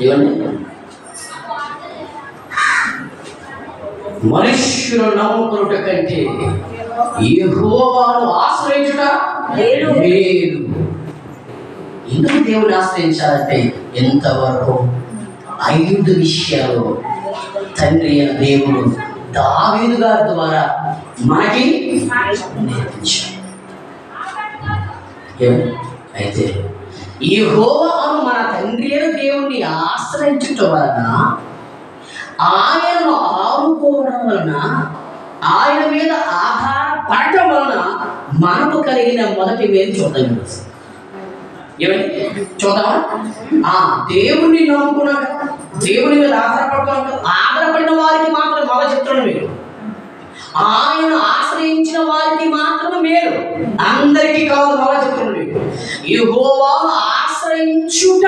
ఏమండి? మనుష్యులు నమ్ముకునుట కంటే యెహోవాను ఆశ్రయించుట మేలు. ఎందుకు దేవుని ఆశ్రయించాలంటే ఎంతవరకు 5 విషయాలు తండ్రి అయిన దేవుడు దావీదు గారి ద్వారా మనకి నేర్పించాడు. అయితే యెహోవాను మన తండ్రి అయిన దేవుణ్ణి ఆశ్రయించుట వలన, ఆయనను ఆనుకోవడం వలన, ఆయన మీద ఆధారపడటం వలన మనకు కలిగిన మొదటి మేలు చూద్దాం. ఏమండి చూద్దామా? దేవుణ్ణి నమ్ముకున్నాక, దేవుని మీద ఆధారపడిన వారికి మాత్రం మొదటి చెప్తున్నాను మీరు. ఆయన ఆశ్రయించిన వారికి మాత్రమే మేలు, అందరికీ కాదు. మొదటి చెప్తున్నాను మీరు. యెహోవాను ఆశ్రయించుట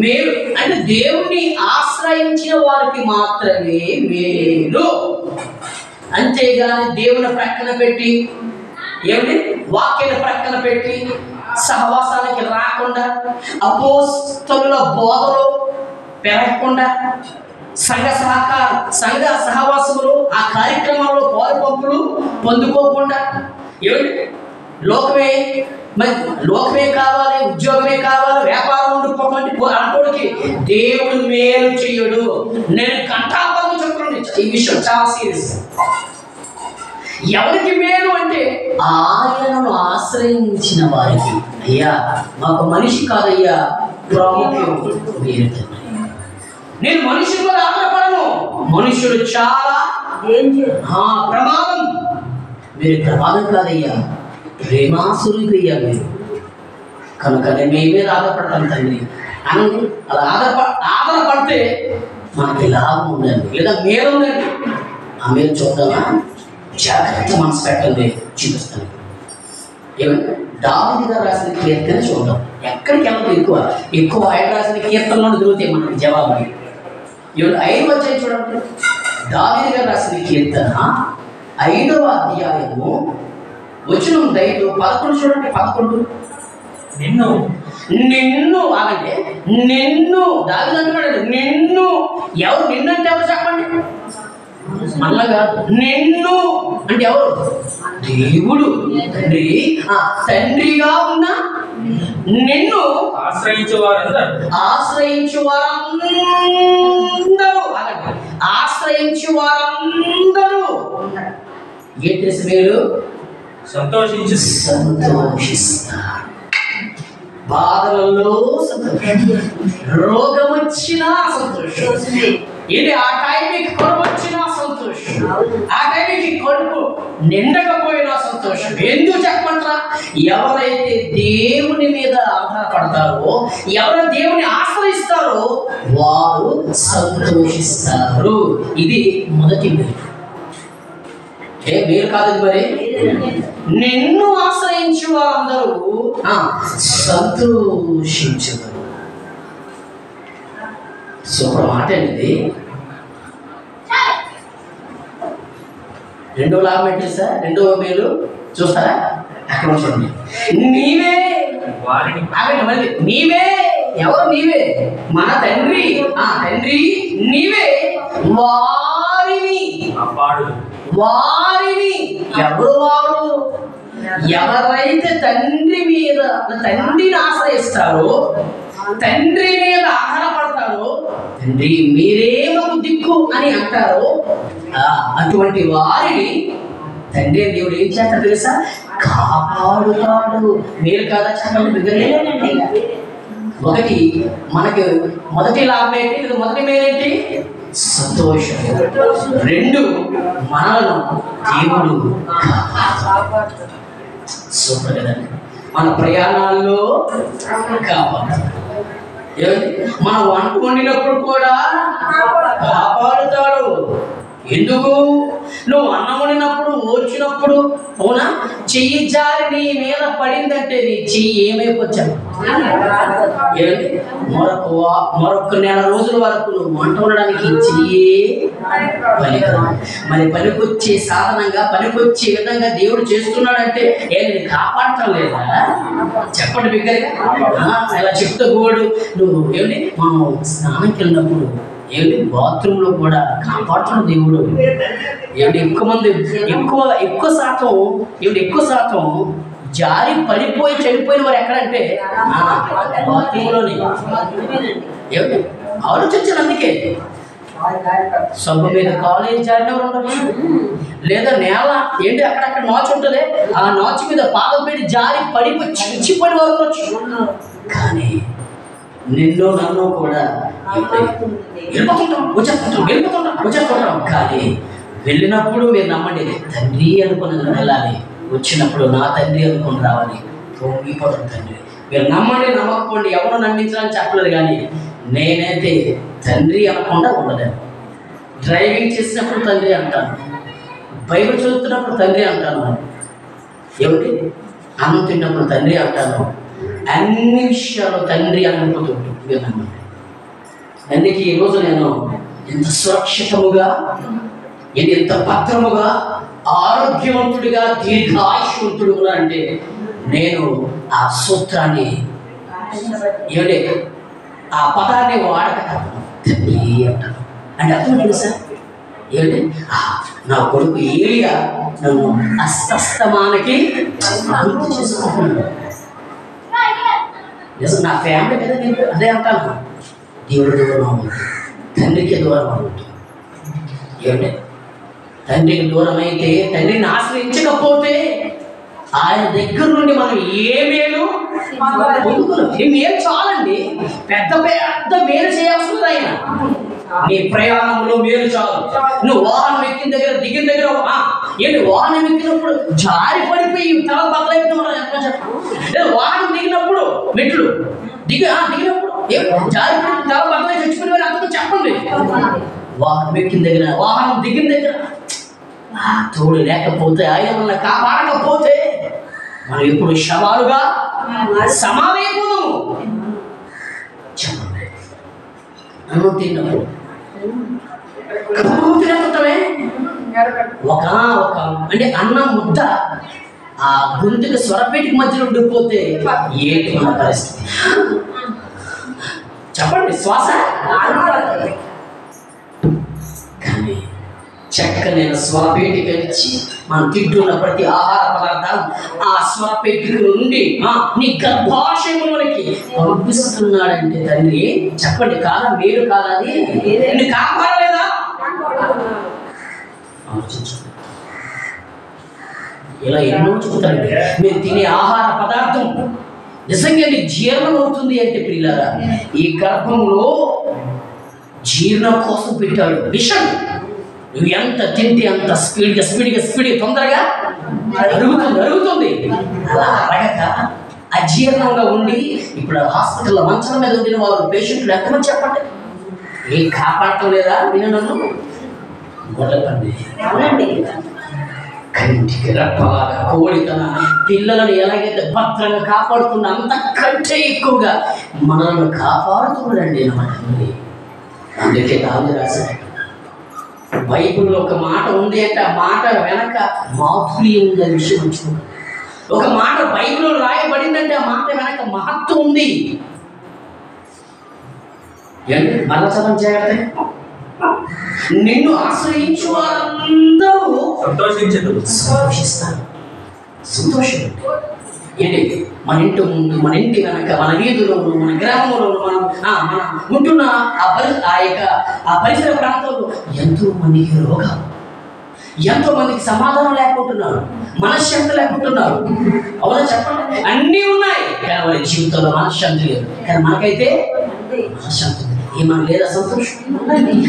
మేలు అంటే దేవుణ్ణి ఆశ్రయించిన వారికి మాత్రమే మేలు. అంతేగాని దేవుని ప్రక్కన పెట్టి, ఏమిటి వాక్యాన్ని ప్రక్కన పెట్టి, సహవాసానికి రాకుండా, అపోస్తలుల బోధలు పెరగకుండా, సంఘ సహవాసములు ఆ కార్యక్రమంలో పాలుపంపులు పొందుకోకుండా, ఏమిటి లోకమే కావాలి, ఉద్యోగమే కావాలి, వ్యాపారం అనుకోడికి దేవుడు మేలు చెయ్యడు. నేను కంఠాపంగా చెప్తున్నాను, ఈ విషయం చాలా సీరియస్. ఎవరికి మేలు అంటే ఆయనను ఆశ్రయించిన వారికి. అయ్యా మాకు మనిషి కాదయ్యా ప్రాముఖ్యం, నేను మనుషుల మీద ఆధారపడను. మనుషులు చాలా ప్రమాదం. మీరు ప్రమాదం కాదయ్యా, ప్రేమాసురులయ్యా మీరు. కనుక నేను మీ మీద ఆధారపడతాను తండ్రి అని అలా ఆధారపడితే మనకి లాభం ఉందండి, లేదా మేలు ఉందండి. ఆ మేలు చూద్దామా? జాగ్రత్త మనసు పెట్టండి, చూపిస్తాను. ఏమంటే దావీదు గారు రాసిన కీర్తన చూద్దాం. ఎక్కడికి వెళ్ళదు, ఎక్కువ ఆయన రాసిన కీర్తనలో దొరుకుతాయి మనకి జవాబు. ఏమంటే 5వ అధ్యాయం చూడండి. దావీదు గారు రాసిన కీర్తన 5వ అధ్యాయము వచనం 11 చూడండి. 11 నిన్ను ఆగండి. నిన్ను దావీదు అంటున్నాడు. నిన్ను ఎవరు? నిన్ను అంటే ఎవరు చెప్పండి? మళ్ళా కాదు. నిన్ను అంటే ఎవరు? దేవుడు తండ్రి. తండ్రిగా ఉన్న నిన్ను ఆశ్రయించు వారందరూ ఏం చేసి మీరు సంతోషిస్తారు. బాధలలో సంతోషం, రోగం వచ్చినా సంతోషం, ఇది ఆ టైంకి కడుపు వచ్చినా సంతోషం, ఆ టైంకి కడుపు నిండకపోయినా సంతోషం. ఎందుకు చెప్పంటారా? ఎవరైతే దేవుని మీద ఆధారపడతారో, ఎవరు దేవుని ఆశ్రయిస్తారో వారు సంతోషిస్తారు. ఇది మొదటి మేలు. మేలు కాదు మరి. నిన్ను ఆశ్రయించు వారందరూ సంతోషించరు. సూపర్ మాట అండి. రెండో లాభం ఏంటి సార్? రెండవ మేలు చూస్తారా? అక్కడ చూడండి. నీవే మళ్ళీ నీవే. ఎవరు? నీవే మన తండ్రి. తండ్రి నీవే వారిని. ఎవరు వారు? ఎవరైతే తండ్రిని ఆశ్రయిస్తారో, తండ్రి మీద ఆధారపడతారో, తండ్రి మీరే మాకు దిక్కు అని అంటారో, అటువంటి వారిని తండ్రి దేవుడు ఏం చేస్తాడు తెలుసా? కాపాడుతాడు. మీరు కాదా చెప్పండి. ఒకటి మనకి మొదటి లాభం ఏంటి? మొదటి మేలేంటి? సంతోషం. 2 మనలను దేవుడు కాపాడుతాడు. సూపర్ కదండి. మన ప్రయాణాల్లో కాపాడుతాడు. మనం వంట వండినప్పుడు కూడా కాపాడుతాడు. ఎందుకు? నువ్వు అన్నం వండినప్పుడు ఓర్చినప్పుడు, అవునా, చెయ్యి జారి నీ మీద పడిందంటే నీ చెయ్యి ఏమైపోవచ్చు? మరొక నెల రోజుల వరకు నువ్వు వంట ఉండడానికి చెయ్యే పనికిరాదు. మరి పనికొచ్చే సాధనంగా పనికొచ్చే విధంగా దేవుడు చేస్తున్నాడంటే నేను కాపాడటం లేదా? చెప్పండి బిగ్గరగా. ఇలా చెప్తే గోడు నువ్వు ఏమిటి మనం స్నానంకి వెళ్ళినప్పుడు ఏమిటి బాత్రూంలో కూడా కాపాడుతున్న దేవుడు. ఏమిటి ఎక్కువ శాతం జారి పడిపోయి చనిపోయిన వారు ఎక్కడంటే బాత్రూంలోనే. ఏమిటి ఆలోచించాను. అందుకే సబ్బు మీద కాలేజ్ జారిన వారు ఉండొచ్చు, లేదా నేల ఏంటి అక్కడక్కడ నాచు ఉంటుంది, ఆ నాచు మీద పాదం పెట్టి జారి పడిపోయి చచ్చిపోయిన వారు ఉండొచ్చు. కానీ నిన్ను నన్ను కూడా వెళ్ళిపోతుంటాం. కానీ వెళ్ళినప్పుడు మీరు నమ్మండి, తండ్రి అనుకుని వెళ్ళాలి. వచ్చినప్పుడు నా తండ్రి అనుకుని రావాలి. పొంగిపోతాం తండ్రి. మీరు నమ్మండి నమ్మకపోండి, ఎవరు నమ్మించాలని చెప్పలేదు. కానీ నేనైతే తండ్రి అనకుండా ఉండలేను. డ్రైవింగ్ చేసినప్పుడు తండ్రి అంటాను, బైబిల్ చదువుతున్నప్పుడు తండ్రి అంటాను, ఏమిటి అన్నం తిన్నప్పుడు తండ్రి అంటాను. అన్ని విషయాలు తండ్రి అనుకుంటుంటుంది. అందుకే ఈరోజు నేను ఎంత సురక్షితముగా, ఎంత భద్రముగా, ఆరోగ్యవంతుడిగా, దీర్ఘాయుష్వంతుడుగా అంటే నేను ఆ సూత్రాన్ని ఏమిటి ఆ పదాన్ని వాడక తండ్రి అంటాను. అంటే అర్థం తెలుసా? ఏమిటి నా కొడుకు ఏలియా నన్ను అస్తమానకి గుర్తు చేసుకుంటున్నాను. నిజం నా ఫ్యామిలీ మీద నేను అదే అంటాను, దేవుడి దూరం అవుతుంది, తండ్రికి దూరం అవుతుంది. ఏమిటి తండ్రికి దూరం అయితే, తండ్రిని ఆశ్రయించకపోతే ఆయన దగ్గర నుండి మనం ఏ మేలు పొందుకున్నాం. ఏం చాలండి, పెద్ద మేలు చేయాల్సింది ఆయన. నీ ప్రయాణంలో మేలు చాలు. నువ్వు వాహనం ఎక్కిన దగ్గర దిగిన దగ్గర ఏంటి వాహనం ఎక్కినప్పుడు జారి పడిపోయి తల బద్దలైపోతున్నాడు ఎంత చెప్పండి. వాహనం దిగినప్పుడు మెట్లు దిగినప్పుడు జారి పడి తల బద్దలై చచ్చిపోయిన అంతకు చెప్పండి. వాహనం ఎక్కిన దగ్గర, వాహనం దిగిన దగ్గర తోడు లేకపోతే, ఆయన మన కాపాడకపోతే మనం ఎప్పుడు శవాలుగా సమావేయకూడము. చెప్పండి. అన్నం తిన్నప్పుడు ఒక అంటే అన్నం ముద్ద ఆ గొంతుకి స్వరపేటికి మధ్యలో ఉండిపోతే ఏంటి మన పరిస్థితి? చెప్పండి. శ్వాస కానీ చక్కని స్వరపేటిక ఇచ్చి మనం తింటున్న ప్రతి ఆహార పదార్థాలు ఆ స్వరపేటిక నుండి నీ గర్భాశయంలోనికి పంపిస్తున్నాడంటే తండ్రి చెప్పండి, కాదా? మీరు కాదా? అది కాపాడలేదా? ఆలోచించండి. ఇలా ఎన్నో చెబుతారండి. మీరు తినే ఆహార పదార్థం నిజంగా జీర్ణం అవుతుంది అంటే ప్రియులారా, ఈ గర్భంలో జీర్ణం కోసం పెట్టాడు విషం. నువ్వు ఎంత తింటే అంత స్పీడ్గా తొందరగా అరుగుతుంది. అలా అరగక అజీర్ణంగా ఉండి ఇప్పుడు హాస్పిటల్లో మంచం మీద ఉండిన వారు పేషెంట్లు ఎంతమంది చెప్పండి? ఏం కాపాడటం లేదా? విను నన్ను గొడవండి. కంటికి రెప్పలాగా కోడి తన పిల్లలను ఎలాగైతే భద్రంగా కాపాడుతున్నా అంతకంటే ఎక్కువగా మనల్ని కాపాడుతున్నాడండి మన తండ్రి. అందుకే దావీదు రాశాడు, బైబిల్లో ఒక మాట ఉంది అంటే ఆ మాట వెనక మాధుర్యం ఉంది. అనే విషయం మర్చిపోకండి. ఒక మాట బైబిల్లో రాయబడిందంటే ఆ మాట వెనక మహత్వం ఉంది. మరలా చదవం చేయాలి. నిన్ను ఆశ్రయించు వారందరూ సంతోషిస్తారు. సంతోషం ఏంటి? మన ఇంటి ముందు, మన ఇంటి వెనక, మన వీధులను, మన గ్రామంలో, మనం ఉంటున్న ఆ పరిసర ప్రాంతంలో ఎంతో మందికి రోగాలు, ఎంతో మందికి సమాధానం లేకుంటున్నారు, మనశ్శాంతి లేకుంటున్నారు. అవునా చెప్పండి? అన్నీ ఉన్నాయి కానీ వారి జీవితంలో మనశ్శాంతి లేదు. కానీ మనకైతే మనశ్శాంతి ఉంది. ఏమన్నా లేదా? సంతోషం.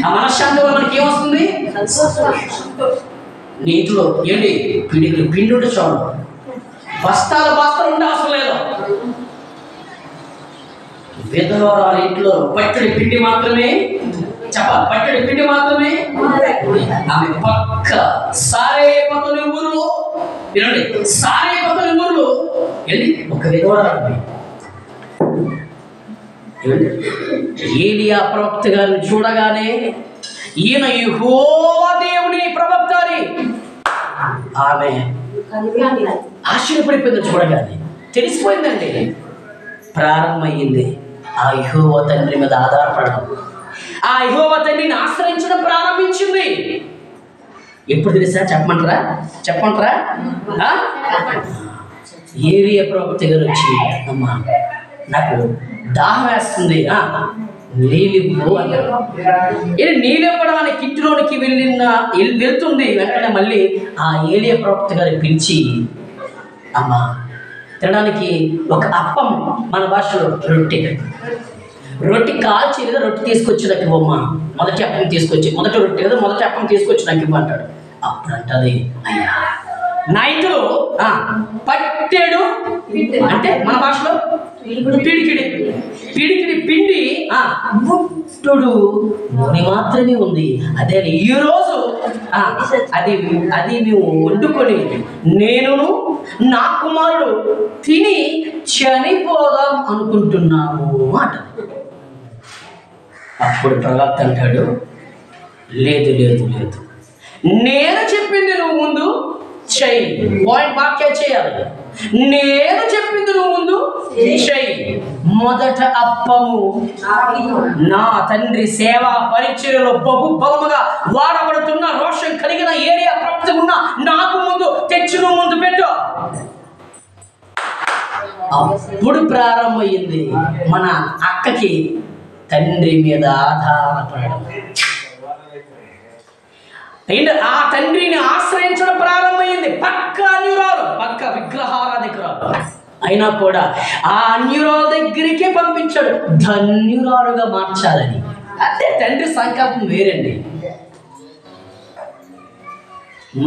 ఆ మనశ్శాంతి వల్ల మనకి ఏమొస్తుంది? నీ ఇంట్లో ఏంటి పిండి ఉంటే చాలు, బస్తాలు ఉంటే అవసరం లేదు. విధవరాల ఇంట్లో పట్టడి పిండి మాత్రమే చెప్పాలి, పట్టడి పిండి మాత్రమే. ఆమె పక్క సారేపతుని ఊరిలో వినండి, సారేపతుని ఊరిలో వెళ్ళి ఒక విధవరాలు ఏలియా ప్రవక్త గారిని చూడగానే ఈయన యెహోవా దేవుని ప్రవక్త అని ఆమె ఆశ్చర్యపడిపోయింది. చూడగానే తెలిసిపోయిందండి. ప్రారంభమయ్యింది ఆ యెహోవా తండ్రి మీద ఆధారపడడం, ఆ యెహోవా తండ్రిని ఆశ్రయించడం ప్రారంభించింది. ఎప్పుడు తెలుసా? చెప్పమంటారా? ఏలియా ప్రవక్త గారు వచ్చి, అమ్మా నాకు దాహం వేస్తుంది, నీళ్ళివ్వు అన్నారు. నీళ్ళు ఇవ్వడానికి ఇంటిలోనికి వెళ్తుంది. వెంటనే మళ్ళీ ఆ ఏలియా ప్రవక్త గారిని పిలిచి, అమ్మా తినడానికి ఒక అప్పం, మన భాషలో రొట్టె కాల్చి లేదా రొట్టె తీసుకొచ్చి నాకు ఇవ్వమ్మా, మొదటి అప్పం తీసుకొచ్చి, మొదటి రొట్టె లేదా మొదటి అప్పం తీసుకొచ్చి నాకు ఇవ్వమంటాడు. అప్పుడు అంటది, అయ్యా నైట్ పట్టెడు అంటే మన భాషలో పిడికిడి పిండి బుట్టుడు నూనె మాత్రమే ఉంది. అదే ఈరోజు అది మేము వండుకొని నేనును నా కుమారుడు తిని చనిపోదాం అనుకుంటున్నాము అంట. అప్పుడు ప్రవక్త అంటాడు, లేదు లేదు లేదు, నేను చెప్పింది నువ్వు ముందు చెయ్యి. పాయింట్ వాక్యం చేయాలి. నేను చెప్పింది నువ్వు ముందు చెయ్యి. మొదట అప్పము నా తండ్రి సేవా పరిచర్యలో బహుబలముగా వాడబడుతున్న రోషం కలిగిన ఏలియా ప్రవక్త ఉన్న నాకు ముందు తెచ్చి నువ్వు ముందు పెట్టు. అప్పుడు ప్రారంభమైంది మన అక్కకి తండ్రి మీద ఆధారపడడం. ఆ తండ్రిని ఆశ్రయించడం ప్రారంభమైంది. పక్క అన్యురాలు, పక్క విగ్రహారాధికురాలు అయినా కూడా ఆ అన్యురాల దగ్గరికే పంపించాడు, ధన్యురాలుగా మార్చాలని. అంటే తండ్రి సంకల్పం వేరండి.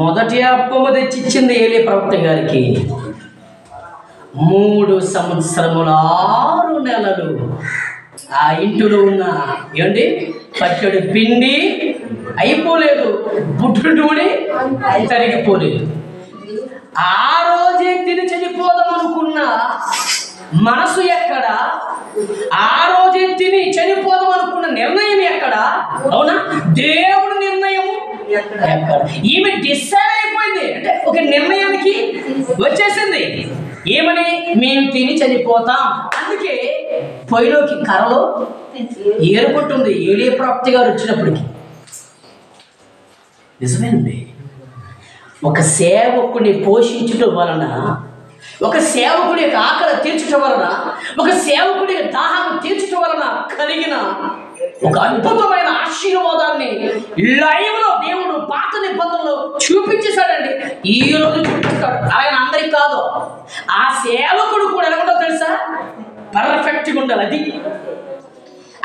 మొదటి అప్పము తెచ్చిచ్చింది ఏలియా ప్రవక్త గారికి. 3 సంవత్సరములు 6 నెలలు ఆ ఇంటిలో ఉన్న పచ్చడి పిండి అయిపోలేదు, బుడ్డు నూనె తరిగిపోలేదు. ఆ రోజే తిని చనిపోదాం అనుకున్న మనసు ఎక్కడ? ఆ రోజే తిని చనిపోదాం అనుకున్న నిర్ణయం ఎక్కడ? అవునా? దేవుడి నిర్ణయము ఎక్కడ? ఈమె డిసైడ్ అయిపోయింది. అంటే ఒక నిర్ణయానికి వచ్చేసింది. ఏమని? మేము తిని చనిపోతాం. అందుకే పొయ్యిలోకి కర్రలో ఏరుకుంటుంది ఏలియా ప్రవక్త గారు వచ్చినప్పటికి. నిజమేనండి. ఒక సేవకుడిని పోషించటం వలన, ఒక సేవకుడి యొక్క ఆకలి తీర్చడం వలన, ఒక సేవకుడి దాహం తీర్చడం వలన కలిగిన ఒక అద్భుతమైన ఆశీర్వాదాన్ని లైవ్లో దేవుడు పాత నిబంధనలో చూపించేశాడండి. ఈ రోజు చూపిస్తాడు. ఆయన అందరికి కాదు, ఆ సేవకుడు కూడా ఎలా ఉండాలో తెలుసా? పర్ఫెక్ట్గా ఉండాలి. అది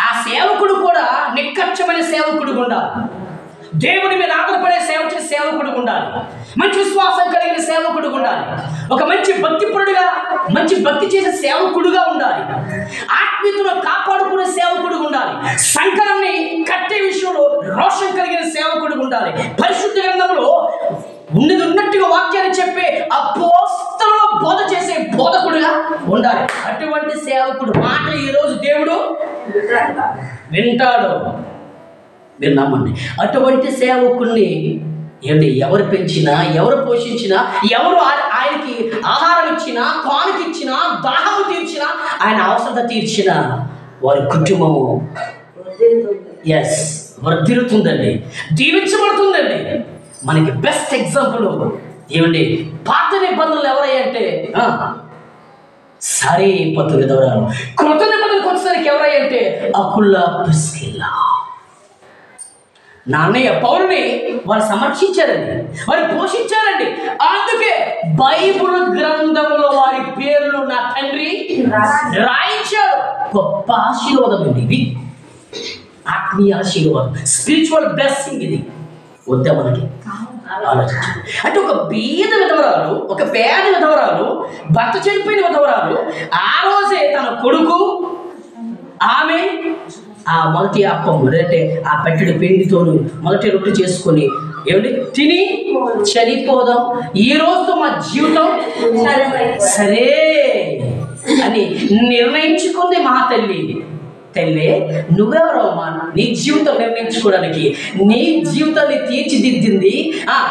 ఆ సేవకుడు కూడా నిక్కచ్చమైన సేవకుడు ఉండాలి. దేవుడి మీద ఆధారపడే సేవ చేసే సేవకుడు ఉండాలి. మంచి విశ్వాసం కలిగిన సేవకుడు ఉండాలి. ఒక మంచి భక్తిపరుడుగా, మంచి భక్తి చేసే సేవకుడుగా ఉండాలి. ఆత్మీయతను కాపాడుకునే సేవకుడు ఉండాలి. సంకరాన్ని కట్టే విషయంలో రోషం కలిగిన సేవకుడు ఉండాలి. పరిశుద్ధ గ్రంథంలో ఉన్నట్టుగా వాక్యాన్ని చెప్పే అపోస్తలుల బోధ చేసే బోధకుడుగా ఉండాలి. అటువంటి సేవకుడు మాట ఈరోజు దేవుడు వింటాడు. మీరు నమ్మండి. అటువంటి సేవకుల్ని ఎవరు పెంచినా, ఎవరు పోషించినా, ఎవరు ఆయనకి ఆహారం ఇచ్చినా, కానుక ఇచ్చినా, దాహము తీర్చినా, ఆయన అవసరత తీర్చినా వారి కుటుంబము వర్ధిల్లుతుందండి, దీవించబడుతుందండి. మనకి బెస్ట్ ఎగ్జాంపుల్ పాత నిబంధనలు ఎవరయ్యంటే సరే పత్తు విధవరాలు. కృత నిబంధనలకు వచ్చేసరికి ఎవరయ్యంటే అకుల్లా, ప్రిస్కిల్లా. నాన్నయ్య పౌరుని వారు సమర్శించారండి, వారు పోషించారండి. అందుకే బైబిల్ గ్రంథంలో వారి పేర్లు నా తండ్రి రాయించాడు. గొప్ప ఆశీర్వాదం అండి ఇది, ఆత్మీయ ఆశీర్వాదం, స్పిరిచువల్ బ్లెస్సింగ్ ఇది. వద్దా మనకి ఆలోచించండి. అంటే ఒక బీద విధవరాలు, ఒక పేద విధవరాలు, భర్త చనిపోయిన విధవరాలు ఆ రోజే తన కొడుకు, ఆమె ఆ మొదటి అప్పం అంటే ఆ పట్టెడు పిండితో మొదటి రొట్టె చేసుకొని తిని చనిపోదాం, ఈ రోజుతో మా జీవితం సరే అని నిర్ణయించుకుంది మా తల్లి. తల్లి నువ్వెవరమ్మా నీ జీవితం నిర్ణయించుకోవడానికి? నీ జీవితాన్ని తీర్చిదిద్దింది,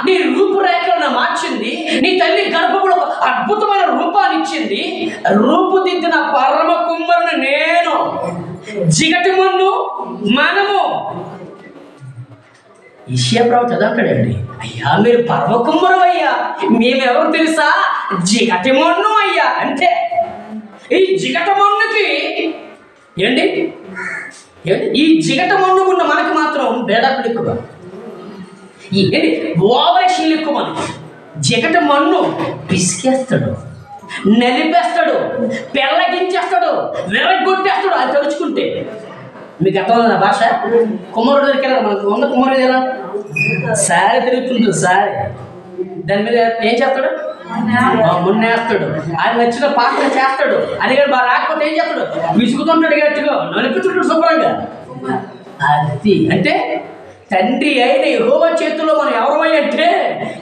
నీ రూపురేఖలను మార్చింది నీ తల్లి గర్భంలో ఒక అద్భుతమైన రూపాన్ని ఇచ్చింది. రూపుదిద్దిన పరమ కుమ్మరుని నేను, జిగటి మన్ను మనము. యెషయా ప్రవక్త చదవండి, అయ్యా మీరు పరమ కుమ్మరు అయ్యా, మేమెవరు తెలుసా? జిగటి మన్ను అయ్యా. అంటే ఈ జిగట మన్నుకి ఏంటి ఈ జిగట మన్ను ఉన్న మనకి మాత్రం బేడప్పులు ఎక్కువ, ఏంటి ఓవరాక్షన్లు ఎక్కువ. మనకి జిగట మన్ను పిసికేస్తాడు, నలిపేస్తాడు, పెళ్ళగించేస్తాడు, విరగొట్టేస్తాడు. అది తలుచుకుంటే మీకు అర్థం నా భాష. కుమ్మరుడు దొరికారు మనకు ఉన్న కుమ్మరుడు ఎలా సారీ తిరుగుతుంటుంది. సారీ దాని మీద ఏం చేస్తాడు? మున్నేస్తాడు. ఆయన నచ్చిన పాత్ర చేస్తాడు. అది కానీ బాగా రాకపోతే ఏం చేస్తాడు? విసుగుతుంటాడు, గట్టిగా నలిపిస్తుంటాడు శుభ్రంగా. అది అంటే తండ్రి అయిన యెహోవా చేతుల్లో మనం ఎవరమై అంటే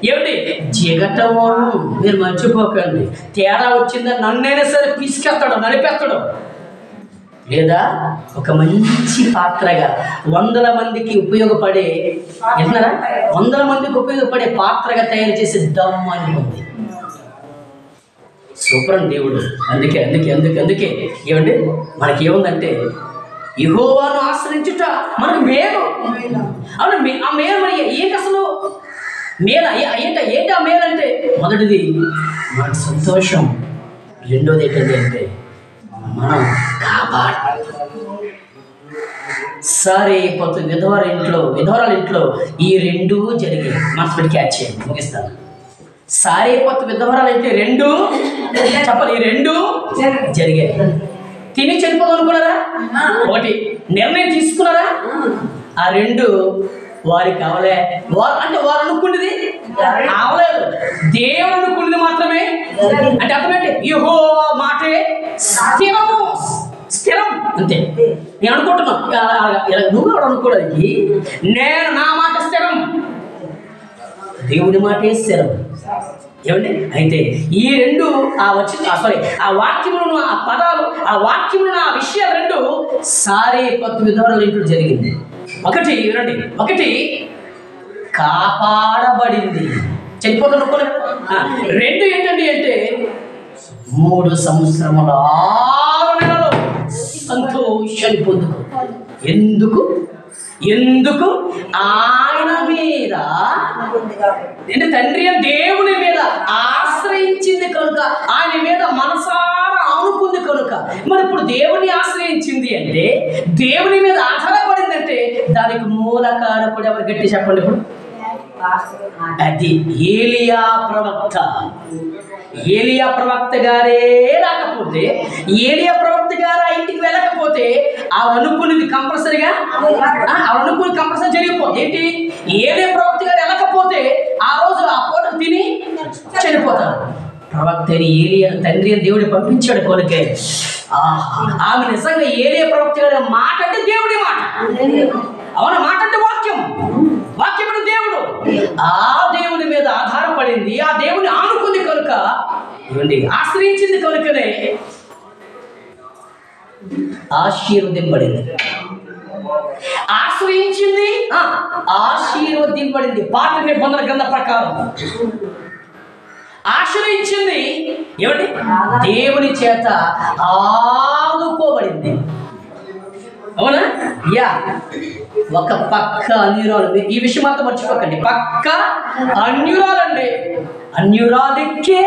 ఏమిటి? జిగటమోను. మీరు మర్చిపోకండి, తేడా వచ్చిందని నన్నైనా సరే పిసికేస్తాడు, నలిపేస్తాడు. లేదా ఒక మంచి పాత్రగా 100 మందికి ఉపయోగపడే, విన్నారా, 100 మందికి ఉపయోగపడే పాత్రగా తయారు చేసే దమ్ము అని ఉంది. సూపర్ అని దేవుడు. అందుకే అందుకే అందుకే అందుకే ఏమండి మనకి ఏముందంటే యెహోవాను ఆశ్రయించుట మనకు మేలు. అవును, ఆ మేలు మరి ఏంటి అసలు? మేలు ఏంటి ఆ మేలు అంటే? మొదటిది మనకు సంతోషం, రెండోది ఏంటంటే అంటే మనం కాపాడాలి. సరే పొత్తు విధవరాల ఇంట్లో ఈ రెండు జరిగాయి. మనసుపెట్టి క్యాచ్ చేయండి, ముగిస్తాను. సారే పొత్తు విధవరాలు అయితే రెండు చెప్పాలి, ఈ రెండు జరిగాయి. తిని చనిపోదాం అనుకున్నారా? ఒకటి నిర్ణయం తీసుకున్నారా? ఆ రెండు వారికి అవలే. వారు అనుకున్నది అవలేదు, దేవుడు అనుకున్నది మాత్రమే. అంటే అర్థమేంటి? యెహోవా మాటే స్థిరం అంతే. నేను అనుకుంటున్నాను, నువ్వు ఎవరు అనుకోవడానికి? నేను నా మాట స్థిరం, దేవుని మాటే స్థిరం. ఏమండి? అయితే ఈ రెండు ఆ వాక్యములను, ఆ పదాలు, ఆ వాక్యములను, ఆ విషయాలు రెండు సారే పొత్తు విధవరాల ఇంట్లో జరిగింది. ఒకటి కాపాడబడింది, చనిపోతున్న. రెండు ఏంటండి అంటే 3 సంవత్సరముల 6 నెలలు సంతోషాన్ని పొందుకో. ఎందుకు? ఆయన మీద, తండ్రి దేవుని మీద ఆశ్రయించింది కనుక, ఆయన మీద మనసారా ఆనుకుంది కనుక. మరి ఇప్పుడు దేవుని ఆశ్రయించింది అంటే, దేవుని మీద ఆధారపడింది అంటే, దానికి మూల కారకుడు ఎవరు? గట్టి చెప్పండి ఇప్పుడు. అది ఏలియా ప్రవక్త గారే రాకపోతే, ఏలియా ప్రవక్త గారు ఆ ఇంటికి వెళ్ళకపోతే అనుకున్నది కంపల్సరీగా జరిగిపోతుంది. ఏంటి? ఏలియా ప్రవక్త గారు వెళ్ళకపోతే ఆ రోజు ఆ పూట తిని చనిపోతారు. ప్రవక్త ఏలియా తండ్రి అని దేవుడు పంపించాడు కొనుకే. ఆమె నిజంగా ఏలియా ప్రవక్త గారి మాట అంటే దేవుడి మాట. అవునా? మాట అంటే వాక్యం దేవుడు. ఆ దేవుని మీద ఆధారపడింది, ఆ దేవుని ఆనుకుంది కనుక, ఆశ్రయించింది కనుకనే ఆశీర్వదింపబడింది. ఆశీర్వదింపబడింది. పాత నిబంధన గ్రంథ ప్రకారం ఆశ్రయించింది. ఏమండి? దేవుని చేత ఆదుకోబడింది. అవునా? ఒక పక్క అన్యురాలు. ఈ విషయం మాత్రం మర్చిపోకండి. పక్క అన్యురాలండి. అన్యురాలికే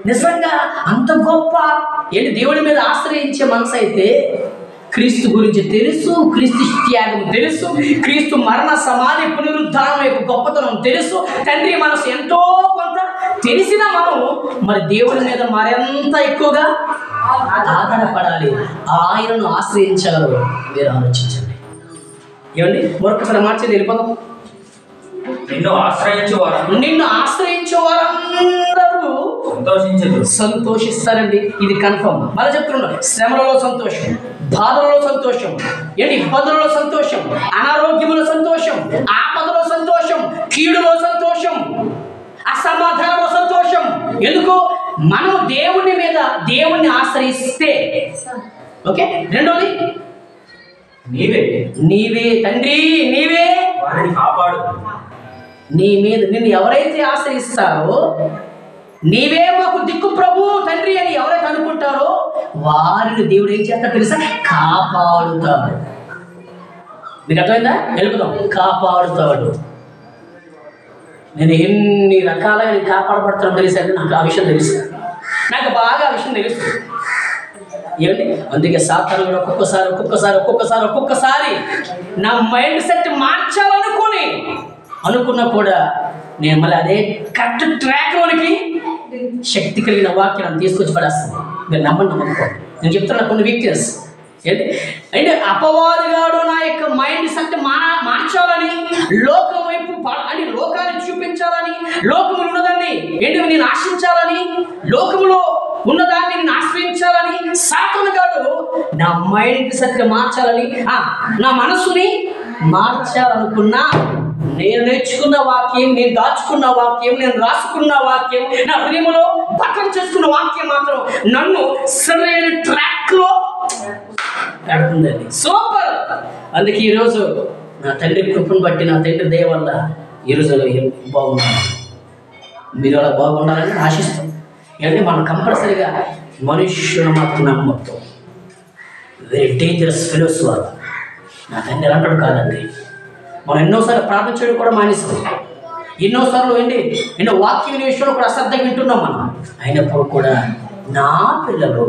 నిజంగా అంత గొప్ప దేవుడి మీద ఆశ్రయించే మనసు అయితే, క్రీస్తు గురించి తెలుసు, క్రీస్తు త్యాగం తెలుసు, క్రీస్తు మరణ సమాధి పునరుద్ధానం యొక్క గొప్పతనం తెలుసు, తండ్రి మనసు ఎంతో కొంత తెలిసిన మనము మరి దేవుడి మీద మరింత ఎక్కువగా ఆధారపడాలి, ఆయనను ఆశ్రయించగలరు. మీరు ఆలోచించండి. ఏమండి? మరొకసారి మార్చేది వెళ్ళిపోదాం. నిన్ను ఆశ్రయించే వారందరూ సంతోషిస్తారండి. ఇది కన్ఫర్మ్. మళ్ళీ చెప్తున్నాను, శ్రమలలో సంతోషం, బాధలలో సంతోషం, ఇబ్బందులలో సంతోషం, అనారోగ్యములో సంతోషం, ఆపదలో సంతోషం, కీడులో సంతోషం, అసమాధానంలో సంతోషం. ఎందుకు? మనము దేవుని ఆశ్రయిస్తే. ఓకే. రెండోది నీవే నీవే తండ్రి, నీవే వారిని కాపాడు. నీ మీద నిన్ను ఎవరైతే ఆశ్రయిస్తారో, నీవే మాకు దిక్కు ప్రభు తండ్రి అని ఎవరైతే అనుకుంటారో వారిని దేవుడు ఏం చేస్తాడో తెలుసా? కాపాడుతాడు. మీకు అర్థమైందా? తెలుపుదాం, కాపాడుతాడు. నేను ఎన్ని రకాలుగా నేను కాపాడబడుతున్నాను తెలుసా? నాకు ఆ విషయం తెలుసు, నాకు బాగా ఆ విషయం తెలుసు. ఏమండి, అందుకే సాతాను కూడా ఒక్కొక్కసారి నా మైండ్ సెట్ అనుకున్నా కూడా నేను మళ్ళీ అదే కరెక్ట్ ట్రాక్లోనికి శక్తి కలిగిన వాక్యాన్ని తీసుకొచ్చి పడేస్తాను. మీరు నమ్మకపోండి, నేను చెప్తున్నా కొన్ని వీక్నెస్ ఏంటి అంటే అపవాదిగాడు నా యొక్క మైండ్ సెట్ మార్చాలని, లోకం వైపు అని లోకాన్ని చూపించాలని, లోకములు ఉన్నదాన్ని ఏంటి నేను ఆశించాలని, లోకములో ఉన్నదాన్ని నేను ఆశ్రయించాలని సాతానుగాడు నా మైండ్ సెట్ మార్చాలని, నా మనసుని మార్చాలనుకున్నా, నేను నేర్చుకున్న వాక్యం, నేను దాచుకున్న వాక్యం, నేను రాసుకున్న వాక్యం, నా హృదయంలో పక్కన చేసుకున్న వాక్యం మాత్రం నన్ను సరైన ట్రాక్లో పెడుతుందండి. సూపర్. అందుకే ఈరోజు నా తండ్రి కృపను బట్టి, నా తండ్రి దయ వల్ల ఈరోజు బాగున్నాను. మీరు అలా బాగుండాలని ఆశిస్తాం. అంటే మనం కంపల్సరీగా మనుష్యులు మాత్రం నమ్మొద్దు. వెరీ డేంజరస్ ఫెలోస్ వారు. నా తండ్రి అంటాడు కాదండి. మనం ఎన్నోసార్లు ప్రార్థన చేయడం కూడా మానేస్తాం. ఎన్నోసార్లు ఎన్నో వాక్యం విషయంలో కూడా అశ్రద్ధగా వింటున్నాం మనం. అయినప్పుడు కూడా నా పిల్లలు,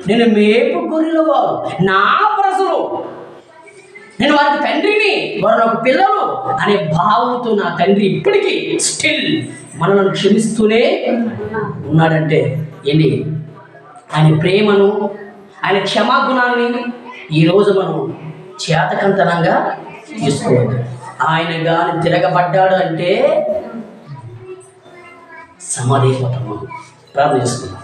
నేను మేపు గొర్రెల వారు, నా ప్రజలు, నేను వారికి తండ్రిని, వారు నాకు పిల్లలు అనే భావంతో నా తండ్రి ఇప్పటికీ స్టిల్ మనల్ని క్షమిస్తూనే ఉన్నాడంటే ఆయన ప్రేమను, ఆయన క్షమాగుణాన్ని ఈరోజు మనం చేతకంతనంగా తీసుకోవద్దు. ఆయన గాని తిరగబడ్డాడు అంటే సమాధి అయిపోతాము. ప్రార్థన చేసుకుందాం.